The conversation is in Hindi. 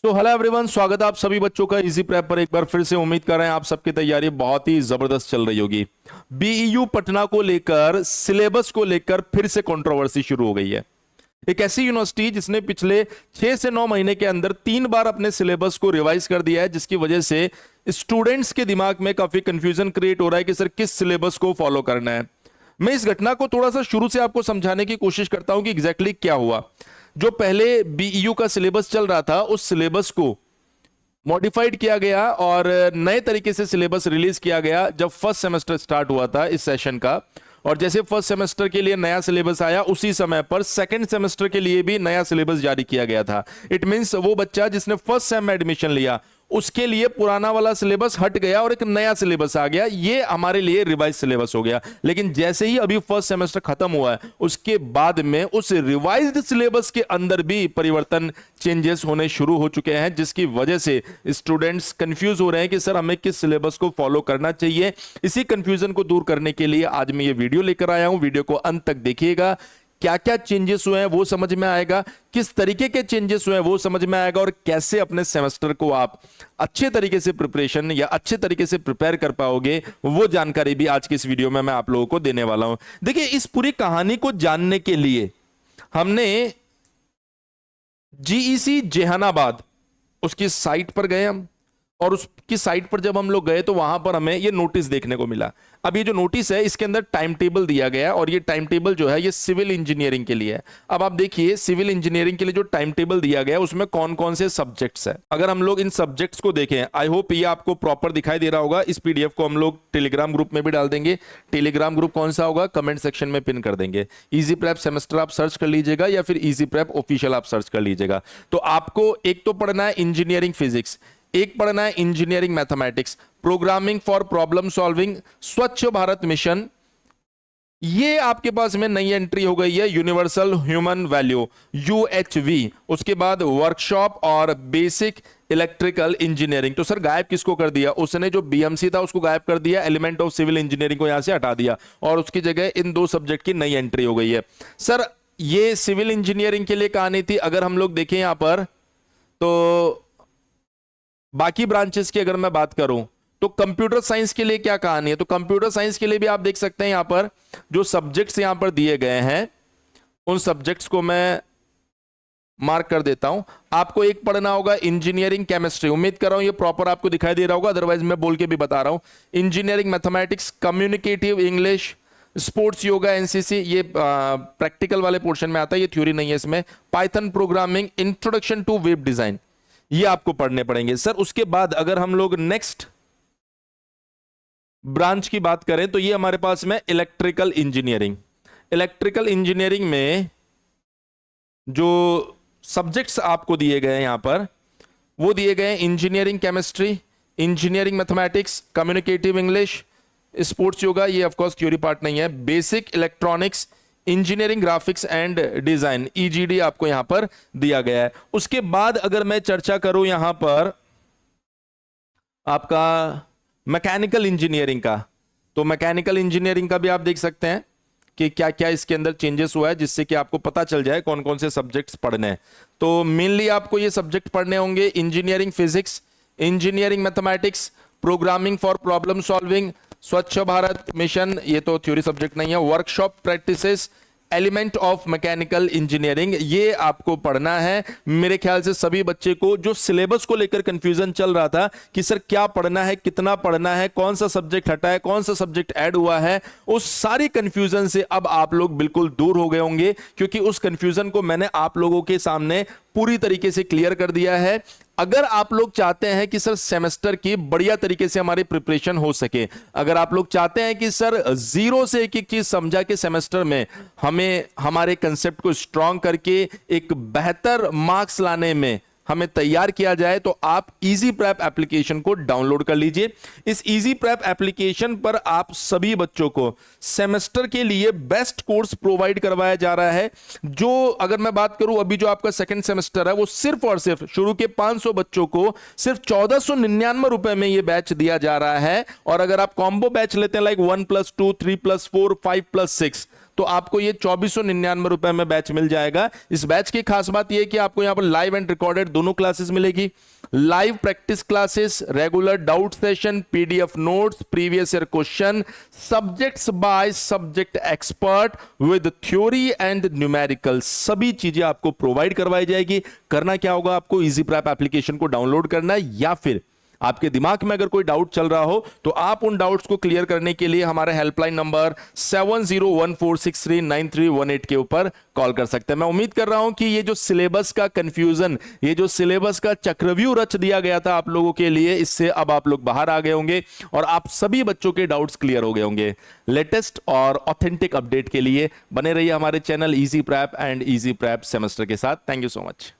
तो हेलो एवरीवन, स्वागत है आप सभी बच्चों का इजी प्रेप पर। एक बार फिर से उम्मीद कर रहे हैं आप सबकी तैयारी बहुत ही जबरदस्त चल रही होगी। बीईयू पटना को लेकर सिलेबस को लेकर फिर से कंट्रोवर्सी शुरू हो गई है। एक ऐसी यूनिवर्सिटी जिसने पिछले 6 से 9 महीने के अंदर 3 बार अपने सिलेबस को रिवाइज कर दिया है, जिसकी वजह से स्टूडेंट्स के दिमाग में काफी कंफ्यूजन क्रिएट हो रहा है कि सर किस सिलेबस को फॉलो करना है। मैं इस घटना को थोड़ा सा शुरू से आपको समझाने की कोशिश करता हूं कि एग्जैक्टली क्या हुआ। जो पहले बीईयू का सिलेबस चल रहा था उस सिलेबस को मॉडिफाइड किया गया और नए तरीके से सिलेबस रिलीज किया गया जब फर्स्ट सेमेस्टर स्टार्ट हुआ था इस सेशन का। और जैसे फर्स्ट सेमेस्टर के लिए नया सिलेबस आया उसी समय पर सेकंड सेमेस्टर के लिए भी नया सिलेबस जारी किया गया था। इट मींस वो बच्चा जिसने फर्स्ट सेम में एडमिशन लिया उसके लिए पुराना वाला सिलेबस हट गया और एक नया सिलेबस आ गया। ये हमारे लिए रिवाइज सिलेबस हो गया। लेकिन जैसे ही अभी फर्स्ट सेमेस्टर खत्म हुआ है उसके बाद में उस रिवाइज्ड सिलेबस के अंदर भी परिवर्तन चेंजेस होने शुरू हो चुके हैं, जिसकी वजह से स्टूडेंट्स कंफ्यूज हो रहे हैं कि सर हमें किस सिलेबस को फॉलो करना चाहिए। इसी कंफ्यूजन को दूर करने के लिए आज मैं ये वीडियो लेकर आया हूं। वीडियो को अंत तक देखिएगा, क्या क्या चेंजेस हुए हैं वो समझ में आएगा, किस तरीके के चेंजेस हुए हैं वो समझ में आएगा, और कैसे अपने सेमेस्टर को आप अच्छे तरीके से प्रिपरेशन या अच्छे तरीके से प्रिपेयर कर पाओगे, वो जानकारी भी आज की इस वीडियो में मैं आप लोगों को देने वाला हूं। देखिए, इस पूरी कहानी को जानने के लिए हमने जीईसी जेहानाबाद उसकी साइट पर गए हम, और उसकी साइट पर जब हम लोग गए तो वहां पर हमें ये नोटिस देखने को मिला। अब ये जो नोटिस है इसके अंदर टाइम टेबल दिया गया है, और ये टाइम टेबल जो है ये सिविल इंजीनियरिंग के लिए है। अब आप देखिए, सिविल इंजीनियरिंग के लिए जो टाइम टेबल दिया गया है उसमें कौन कौन से सब्जेक्ट्स है। अगर हम लोग इन सब्जेक्ट्स को देखें, आई होप ये आपको प्रॉपर दिखाई दे रहा होगा। इस पीडीएफ को हम लोग टेलीग्राम ग्रुप में भी डाल देंगे। टेलीग्राम ग्रुप कौन सा होगा, कमेंट सेक्शन में पिन कर देंगे। इजी प्रेप सेमेस्टर आप सर्च कर लीजिएगा या फिर इजी प्रेप ऑफिशियल आप सर्च कर लीजिएगा। तो आपको एक तो पढ़ना है इंजीनियरिंग फिजिक्स, एक पढ़ना है engineering mathematics, programming for problem solving, स्वच्छ भारत मिशन। ये आपके पास में नई एंट्री हो गई है, यूनिवर्सल ह्यूमन वैल्यू यूएचवी। उसके बाद वर्कशॉप और बेसिक इलेक्ट्रिकल इंजीनियरिंग। तो सर गायब किसको कर दिया, उसने जो बीएमसी था उसको गायब कर दिया, एलिमेंट ऑफ सिविल इंजीनियरिंग को यहां से हटा दिया, और उसकी जगह इन 2 सब्जेक्ट की नई एंट्री हो गई है। सर ये सिविल इंजीनियरिंग के लिए कहानी थी। अगर हम लोग देखें यहां पर तो बाकी ब्रांचेस की अगर मैं बात करूं तो कंप्यूटर साइंस के लिए क्या कहानी है, तो कंप्यूटर साइंस के लिए भी आप देख सकते हैं यहां पर जो सब्जेक्ट्स यहां पर दिए गए हैं उन सब्जेक्ट्स को मैं मार्क कर देता हूं। आपको एक पढ़ना होगा इंजीनियरिंग केमिस्ट्री, उम्मीद कर रहा हूं ये प्रॉपर आपको दिखाई दे रहा होगा, अदरवाइज मैं बोल के भी बता रहा हूं। Engineering mathematics, communicative English, sports yoga NCC, ये प्रैक्टिकल वाले पोर्शन में आता है, ये थ्योरी नहीं है इसमें। Python programming, introduction to web design, ये आपको पढ़ने पड़ेंगे। सर उसके बाद अगर हम लोग नेक्स्ट ब्रांच की बात करें तो ये हमारे पास में इलेक्ट्रिकल इंजीनियरिंग। इलेक्ट्रिकल इंजीनियरिंग में जो सब्जेक्ट्स आपको दिए गए हैं यहां पर वो दिए गए हैं engineering chemistry, engineering mathematics, communicative English, sports yoga, ये ऑफकोर्स थ्योरी पार्ट नहीं है, basic electronics, engineering graphics and design, EGD आपको यहां पर दिया गया है। उसके बाद अगर मैं चर्चा करूं यहां पर आपका मैकेनिकल इंजीनियरिंग का, तो मैकेनिकल इंजीनियरिंग का भी आप देख सकते हैं कि क्या क्या इसके अंदर चेंजेस हुआ है, जिससे कि आपको पता चल जाए कौन कौन से सब्जेक्ट्स पढ़ने हैं। तो मेनली आपको ये सब्जेक्ट पढ़ने होंगे engineering physics, engineering mathematics, programming for problem solving, स्वच्छ भारत मिशन, ये तो थ्योरी सब्जेक्ट नहीं है, workshop practices, element of mechanical engineering, ये आपको पढ़ना है। मेरे ख्याल से सभी बच्चे को जो सिलेबस को लेकर कंफ्यूजन चल रहा था कि सर क्या पढ़ना है, कितना पढ़ना है, कौन सा सब्जेक्ट हटा है, कौन सा सब्जेक्ट ऐड हुआ है, उस सारी कंफ्यूजन से अब आप लोग बिल्कुल दूर हो गए होंगे, क्योंकि उस कंफ्यूजन को मैंने आप लोगों के सामने पूरी तरीके से क्लियर कर दिया है। अगर आप लोग चाहते हैं कि सर सेमेस्टर की बढ़िया तरीके से हमारी प्रिपरेशन हो सके, अगर आप लोग चाहते हैं कि सर जीरो से एक एक चीज समझा के सेमेस्टर में हमें हमारे कंसेप्ट को स्ट्रांग करके एक बेहतर मार्क्स लाने में हमें तैयार किया जाए, तो आप इजी प्रेप एप्लीकेशन को डाउनलोड कर लीजिए। इस इजी प्रेप एप्लीकेशन पर आप सभी बच्चों को सेमेस्टर के लिए बेस्ट कोर्स प्रोवाइड करवाया जा रहा है। जो अगर मैं बात करूं अभी जो आपका सेकंड सेमेस्टर है वो सिर्फ और सिर्फ शुरू के 500 बच्चों को सिर्फ 1499 रुपए में ये बैच दिया जा रहा है। और अगर आप कॉम्बो बैच लेते हैं लाइक 1+2, 3+4, 5+6, तो आपको ये 2499 रुपए में बैच मिल जाएगा। इस बैच की खास बात ये है कि आपको यहां पर लाइव एंड रिकॉर्डेड दोनों क्लासेस मिलेगी। Live practice classes, regular doubt session, PDF notes, previous year question, subjects by subject expert with theory and numerical, सभी चीजें आपको प्रोवाइड करवाई जाएगी। करना क्या होगा, आपको इजी प्रैप एप्लीकेशन को डाउनलोड करना है, या फिर आपके दिमाग में अगर कोई डाउट चल रहा हो तो आप उन डाउट्स को क्लियर करने के लिए हमारे हेल्पलाइन नंबर 7014639318 के ऊपर कॉल कर सकते हैं। मैं उम्मीद कर रहा हूं कि ये जो सिलेबस का कंफ्यूजन, ये जो सिलेबस का चक्रव्यूह रच दिया गया था आप लोगों के लिए, इससे अब आप लोग बाहर आ गए होंगे और आप सभी बच्चों के डाउट्स क्लियर हो गए होंगे। लेटेस्ट और ऑथेंटिक अपडेट के लिए बने रहिए हमारे channel easy prep and easy prep semester के साथ। Thank you so much.